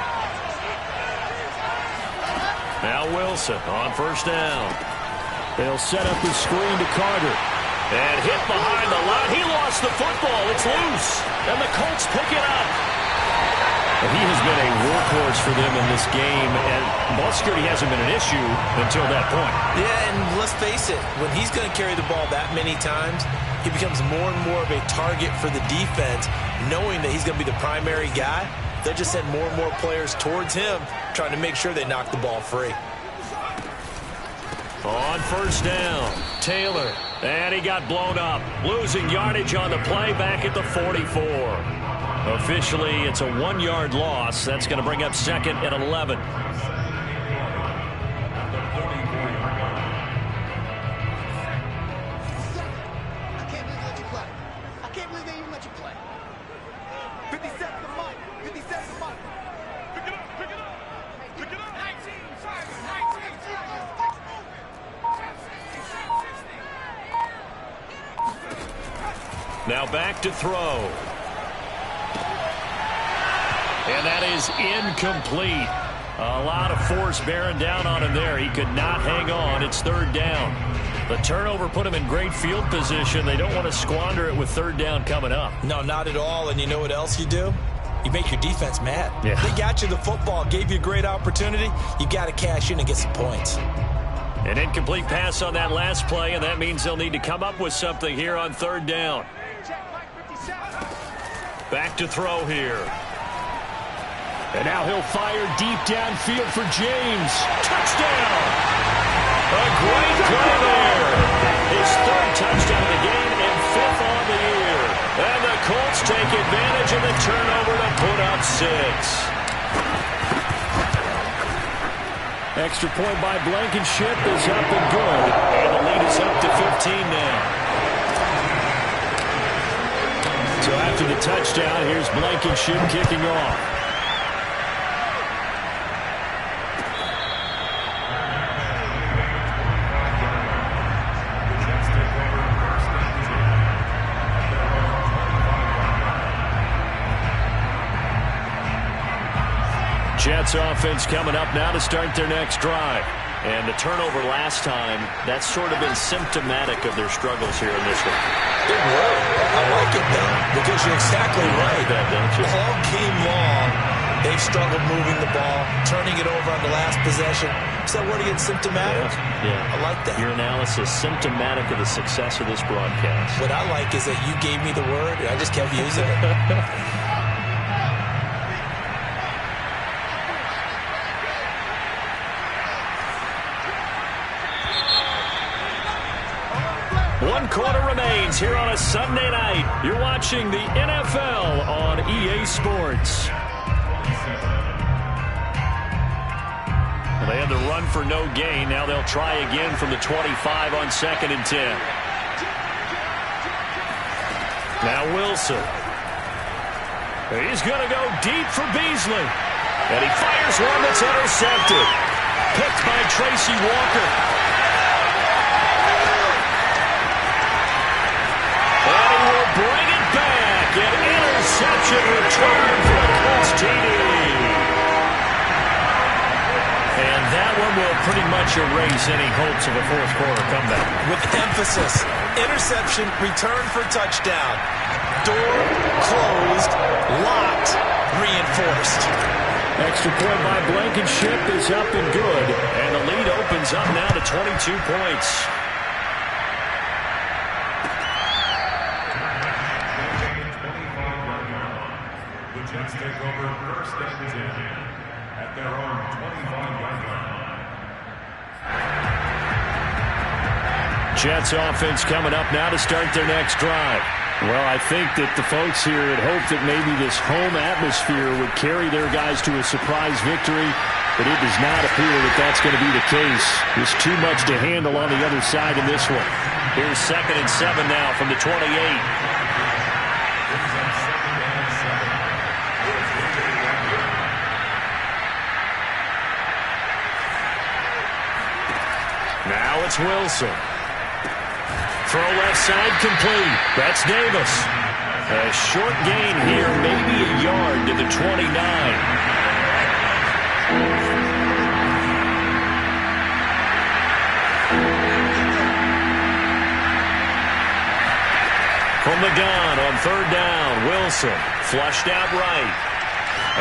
Now Wilson on 1st down. They'll set up the screen to Carter. And hit behind the line. He lost the football. It's loose. And the Colts pick it up. And he has been a workhorse for them in this game. And ball security hasn't been an issue until that point. Yeah, and let's face it, when he's going to carry the ball that many times, he becomes more and more of a target for the defense, knowing that he's going to be the primary guy. They'll just send more and more players towards him, trying to make sure they knock the ball free. On 1st down, Taylor. And he got blown up. Losing yardage on the play back at the 44. Officially, it's a 1-yard loss. That's going to bring up 2nd and 11. Now back to throw. And that is incomplete. A lot of force bearing down on him there. He could not hang on. It's 3rd down. The turnover put him in great field position. They don't want to squander it with 3rd down coming up. No, not at all. And you know what else you do? You make your defense mad. Yeah. They got you the football, gave you a great opportunity. You got to cash in and get some points. An incomplete pass on that last play, and that means they'll need to come up with something here on 3rd down. Back to throw here. And now he'll fire deep downfield for James. Touchdown! A great play there. His 3rd touchdown of the game and 5th on the year. And the Colts take advantage of the turnover to put up 6. Extra point by Blankenship is up and good. And the lead is up to 15 now. So after the touchdown, here's Blankenship kicking off. Jets offense coming up now to start their next drive. And the turnover last time, that's sort of been symptomatic of their struggles here in this one. It were. I like it, though, because you're exactly right. That, don't you? All game long, they've struggled moving the ball, turning it over on the last possession. So what again, symptomatic? Yeah. I like that. Your analysis, symptomatic of the success of this broadcast. What I like is that you gave me the word, and I just kept using it. One quarter remains here on a Sunday night. You're watching the NFL on EA Sports. Well, they had the run for no gain. Now they'll try again from the 25 on 2nd and 10. Now Wilson. He's going to go deep for Beasley. And he fires one that's intercepted. Picked by Tracy Walker. Bring it back. An interception return for the Colts TD. And that one will pretty much erase any hopes of a 4th quarter comeback. With emphasis, interception, return for touchdown. Door closed, locked, reinforced. Extra point by Blankenship is up and good. And the lead opens up now to 22 points. Jets take over 1st and 10 at their own 25-yard line. Jets offense coming up now to start their next drive. Well, I think that the folks here had hoped that maybe this home atmosphere would carry their guys to a surprise victory, but it does not appear that that's going to be the case. There's too much to handle on the other side in this one. Here's 2nd and 7 now from the 28. Now it's Wilson. Throw left side complete. That's Davis. A short gain here, maybe a yard to the 29. From the gun on 3rd down, Wilson flushed out right.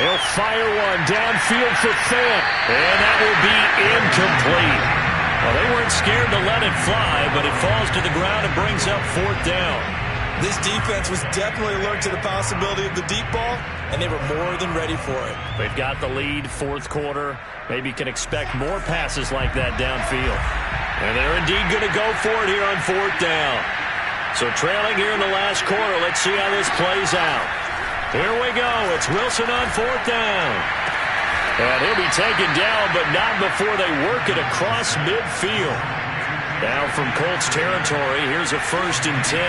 He'll fire one downfield for Fant, and that will be incomplete. Well, they weren't scared to let it fly, but it falls to the ground and brings up 4th down. This defense was definitely alert to the possibility of the deep ball, and they were more than ready for it. They've got the lead, 4th quarter. Maybe can expect more passes like that downfield. And they're indeed going to go for it here on 4th down. So trailing here in the last quarter. Let's see how this plays out. Here we go. It's Wilson on 4th down. And he'll be taken down, but not before they work it across midfield. Now from Colts territory, here's a 1st and 10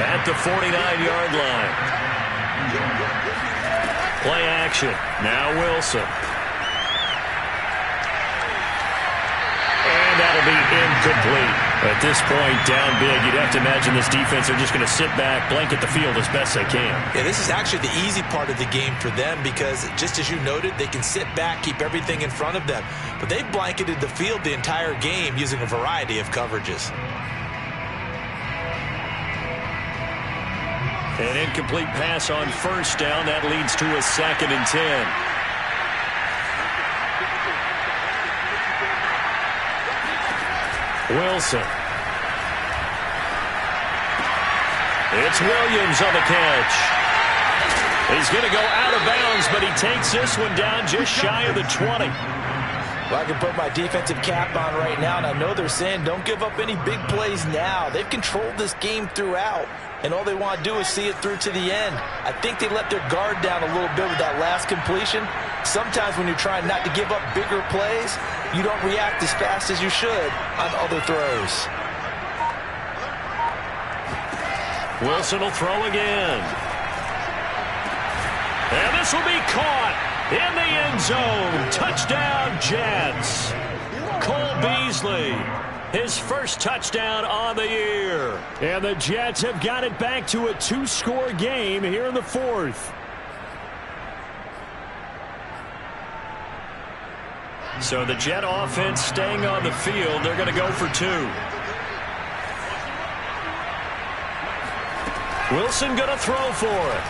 at the 49-yard line. Play action. Now Wilson. And that'll be incomplete. At this point, down big, you'd have to imagine this defense are just going to sit back, blanket the field as best they can. Yeah, this is actually the easy part of the game for them because, just as you noted, they can sit back, keep everything in front of them. But they've blanketed the field the entire game using a variety of coverages. An incomplete pass on 1st down. That leads to a 2nd and 10. Wilson. It's Williams on the catch. He's going to go out of bounds, but he takes this one down just shy of the 20. Well, I can put my defensive cap on right now, and I know they're saying don't give up any big plays now. They've controlled this game throughout, and all they want to do is see it through to the end. I think they let their guard down a little bit with that last completion. Sometimes when you're trying not to give up bigger plays, you don't react as fast as you should on other throws. Wilson will throw again. And this will be caught in the end zone. Touchdown, Jets. Cole Beasley, his first touchdown on the year. And the Jets have got it back to a 2-score game here in the 4th. So the Jet offense staying on the field. They're going to go for 2. Wilson going to throw for it.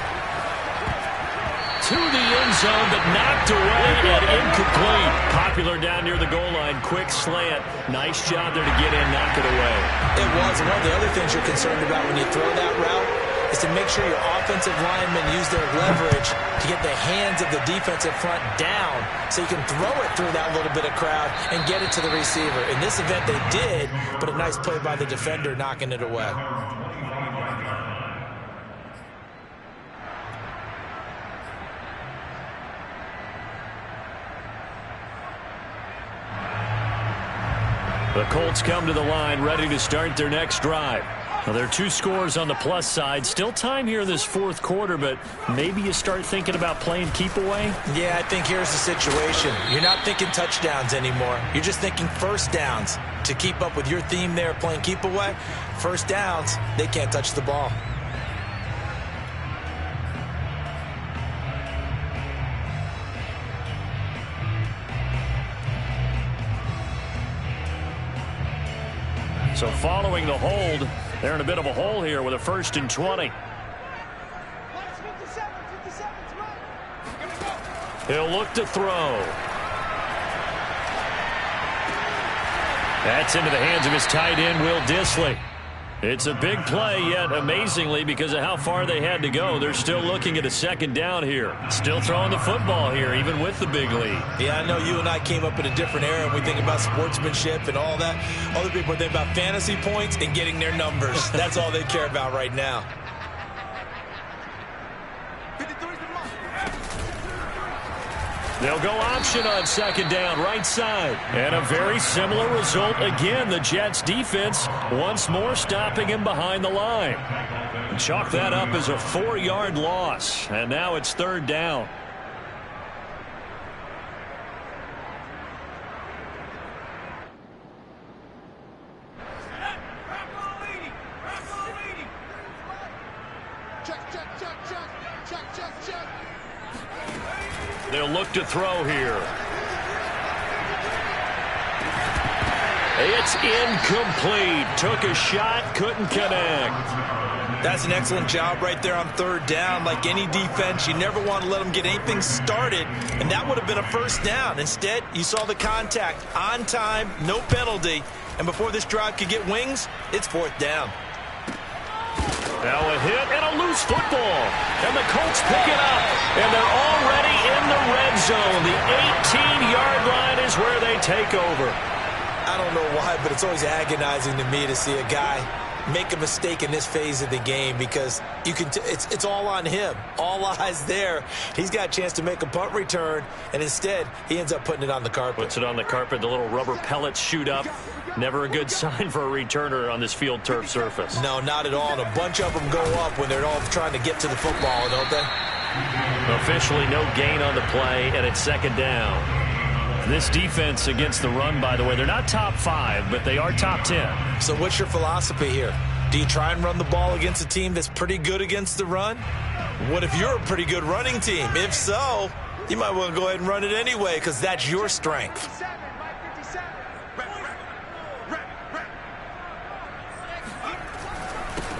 To the end zone, but knocked away and incomplete. Popular down near the goal line. Quick slant. Nice job there to get in, knock it away. It was. One of the other things you're concerned about when you throw that route is to make sure your offensive linemen use their leverage to get the hands of the defensive front down so you can throw it through that little bit of crowd and get it to the receiver. In this event, they did, but a nice play by the defender knocking it away. The Colts come to the line ready to start their next drive. Well, there are 2 scores on the plus side. Still time here in this 4th quarter, but maybe you start thinking about playing keep away? Yeah, I think here's the situation. You're not thinking touchdowns anymore. You're just thinking 1st downs. To keep up with your theme there, playing keep away, 1st downs, they can't touch the ball. So following the hold, they're in a bit of a hole here with a 1st and 20. He'll look to throw. That's into the hands of his tight end, Will Dissly. It's a big play, yet amazingly, because of how far they had to go, they're still looking at a 2nd down here. Still throwing the football here, even with the big lead. Yeah, I know you and I came up in a different era, and we think about sportsmanship and all that. Other people think about fantasy points and getting their numbers. That's all they care about right now. They'll go option on 2nd down, right side. And a very similar result again. The Jets defense once more stopping him behind the line. Chalk that up as a 4-yard loss. And now it's 3rd down. They'll look to throw here. It's incomplete. Took a shot, couldn't connect. That's an excellent job right there on 3rd down. Like any defense, you never want to let them get anything started, and that would have been a 1st down. Instead, you saw the contact on time, no penalty, and before this drive could get wings, it's 4th down. Now a hit and a loose football. And the Colts pick it up. And they're already in the red zone. The 18-yard line is where they take over. I don't know why, but it's always agonizing to me to see a guy make a mistake in this phase of the game, because you can it's all on him. All eyes there. He's got a chance to make a punt return, and instead he ends up putting it on the carpet. Puts it on the carpet. The little rubber pellets shoot up. Never a good sign for a returner on this field turf surface. No, not at all. And a bunch of them go up when they're all trying to get to the football, don't they? Officially no gain on the play, and it's second down. This defense against the run, by the way, they're not top 5, but they are top 10. So what's your philosophy here? Do you try and run the ball against a team that's pretty good against the run? What if you're a pretty good running team? If so, you might want to go ahead and run it anyway, because that's your strength.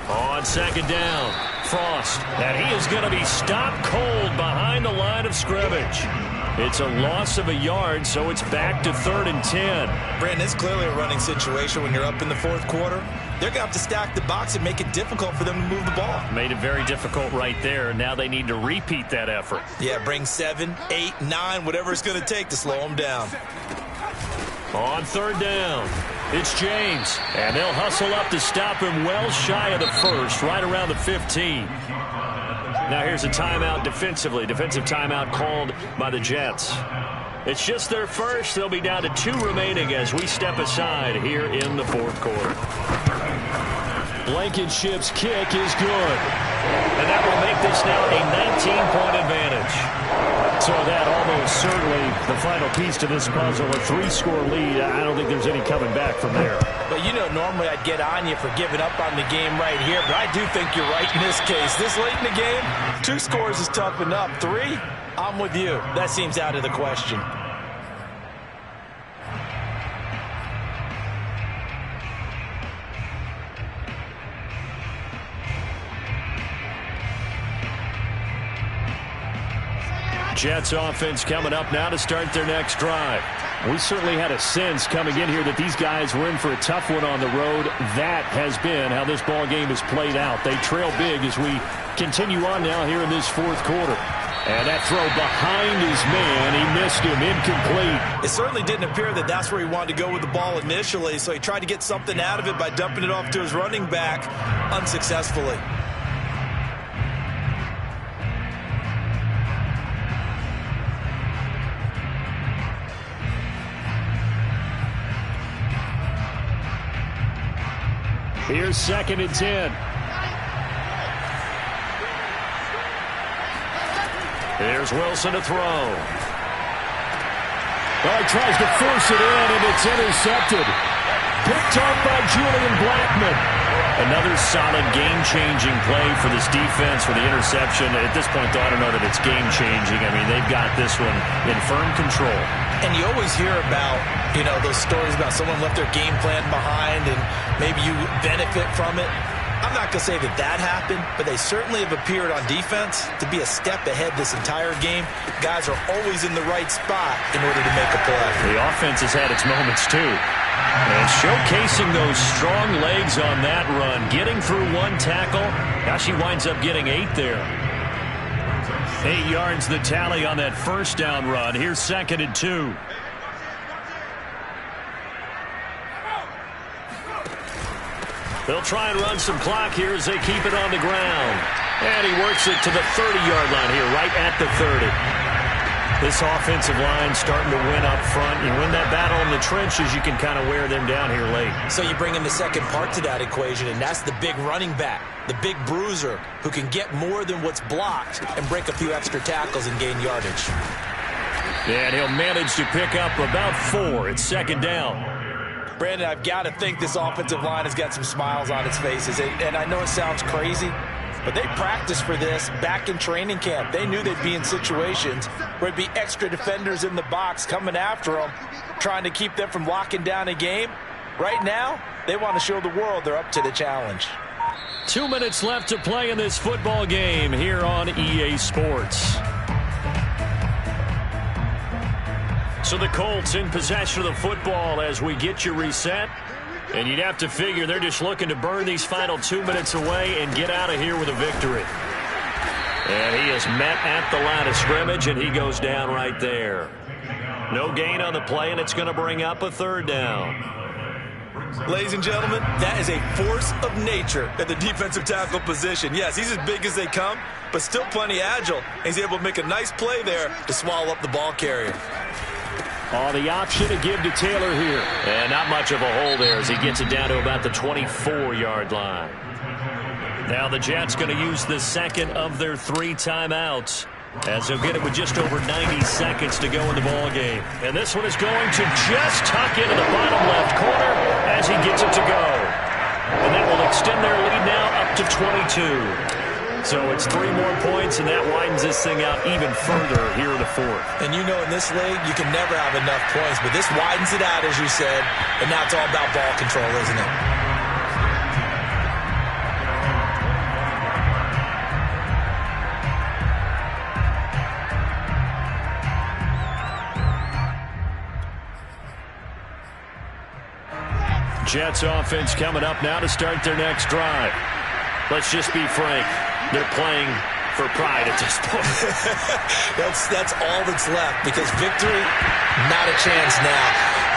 On second down, Frost, and he is going to be stopped cold behind the line of scrimmage. It's a loss of a yard, so it's back to 3rd and 10. Brandon, it's clearly a running situation when you're up in the 4th quarter. They're going to have to stack the box and make it difficult for them to move the ball. Made it very difficult right there. Now they need to repeat that effort. Yeah, bring 7, 8, 9, whatever it's going to take to slow them down. On 3rd down, it's James, and they'll hustle up to stop him well shy of the 1st, right around the 15. Now here's a timeout defensively. Defensive timeout called by the Jets. It's just their first. They'll be down to 2 remaining as we step aside here in the 4th quarter. Blankenship's kick is good. And that will make this now a 19-point advantage. So that almost certainly the final piece to this puzzle, a 3-score lead. I don't think there's any coming back from there. But, you know, normally I'd get on you for giving up on the game right here, but I do think you're right in this case. This late in the game, 2 scores is tough enough. 3, I'm with you. That seems out of the question. Jets offense coming up now to start their next drive. We certainly had a sense coming in here that these guys were in for a tough one on the road. That has been how this ball game has played out. They trail big as we continue on now here in this 4th quarter. And that throw behind his man, he missed him, incomplete. It certainly didn't appear that that's where he wanted to go with the ball initially, so he tried to get something out of it by dumping it off to his running back unsuccessfully. Here's 2nd and 10. Here's Wilson to throw. Well, he tries to force it in, and it's intercepted. Picked off by Julian Blackman. Another solid game-changing play for this defense for the interception. At this point, though, I don't know that it's game-changing. I mean, they've got this one in firm control. And you always hear about, you know, those stories about someone left their game plan behind and maybe you benefit from it. I'm not going to say that that happened, but they certainly have appeared on defense to be a step ahead this entire game. Guys are always in the right spot in order to make a play. The offense has had its moments, too. And showcasing those strong legs on that run, getting through 1 tackle. Now she winds up getting 8 there. 8 yards the tally on that 1st down run. Here's 2nd and 2. They'll try and run some clock here as they keep it on the ground. And he works it to the 30-yard line here, right at the 30. This offensive line starting to win up front. You win that battle in the trenches, you can kind of wear them down here late. So you bring in the second part to that equation, and that's the big running back, the big bruiser, who can get more than what's blocked and break a few extra tackles and gain yardage. And he'll manage to pick up about 4. It's 2nd down. Brandon, I've got to think this offensive line has got some smiles on its faces. And I know it sounds crazy, but they practiced for this back in training camp. They knew they'd be in situations where it'd be extra defenders in the box coming after them, trying to keep them from locking down a game. Right now, they want to show the world they're up to the challenge. 2 minutes left to play in this football game here on EA Sports. So the Colts in possession of the football as we get you reset. And you'd have to figure they're just looking to burn these final 2 minutes away and get out of here with a victory. And he is met at the line of scrimmage, and he goes down right there. No gain on the play, and it's going to bring up a 3rd down. Ladies and gentlemen, that is a force of nature at the defensive tackle position. Yes, he's as big as they come, but still plenty agile. He's able to make a nice play there to swallow up the ball carrier. Oh, the option to give to Taylor here. And not much of a hole there as he gets it down to about the 24-yard line. Now the Jets going to use the second of their 3 timeouts, as they'll get it with just over 90 seconds to go in the ball game. And this one is going to just tuck into the bottom left corner as he gets it to go. And that will extend their lead now up to 22. So it's 3 more points, and that widens this thing out even further here in the 4th. And you know in this league, you can never have enough points, but this widens it out, as you said, and now it's all about ball control, isn't it? Jets offense coming up now to start their next drive. Let's just be frank. They're playing for pride at this point. That's all that's left, because victory, not a chance now.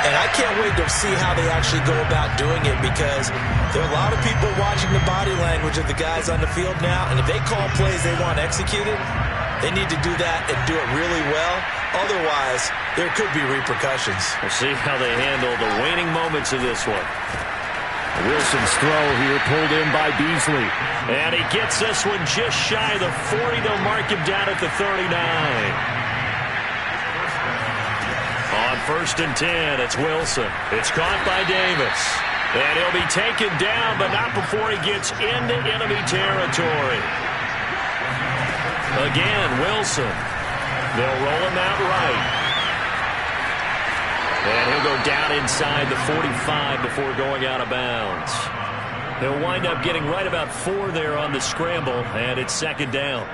And I can't wait to see how they actually go about doing it, because there are a lot of people watching the body language of the guys on the field now, and if they call plays they want executed, they need to do that and do it really well. Otherwise, there could be repercussions. We'll see how they handle the waning moments of this one. Wilson's throw here pulled in by Beasley. And he gets this one just shy of the 40. They'll mark him down at the 39. On 1st and 10, it's Wilson. It's caught by Davis. And he'll be taken down, but not before he gets into enemy territory. Again, Wilson. They'll roll him out right. And he'll go down inside the 45 before going out of bounds. He'll wind up getting right about 4 there on the scramble, and it's 2nd down.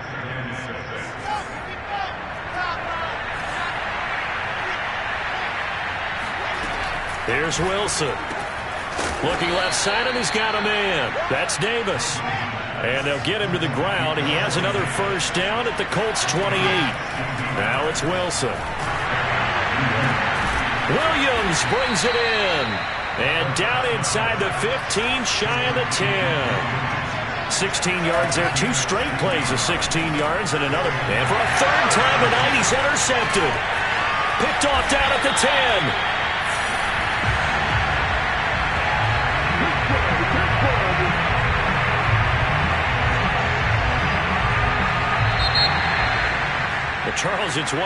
Here's Wilson. Looking left side, and he's got a man. That's Davis. And they'll get him to the ground. He has another 1st down at the Colts 28. Now it's Wilson. Williams brings it in. And down inside the 15, shy of the 10. 16 yards there. 2 straight plays of 16 yards and another. And for a 3rd time tonight, he's intercepted. Picked off down at the 10. Charles, it's 1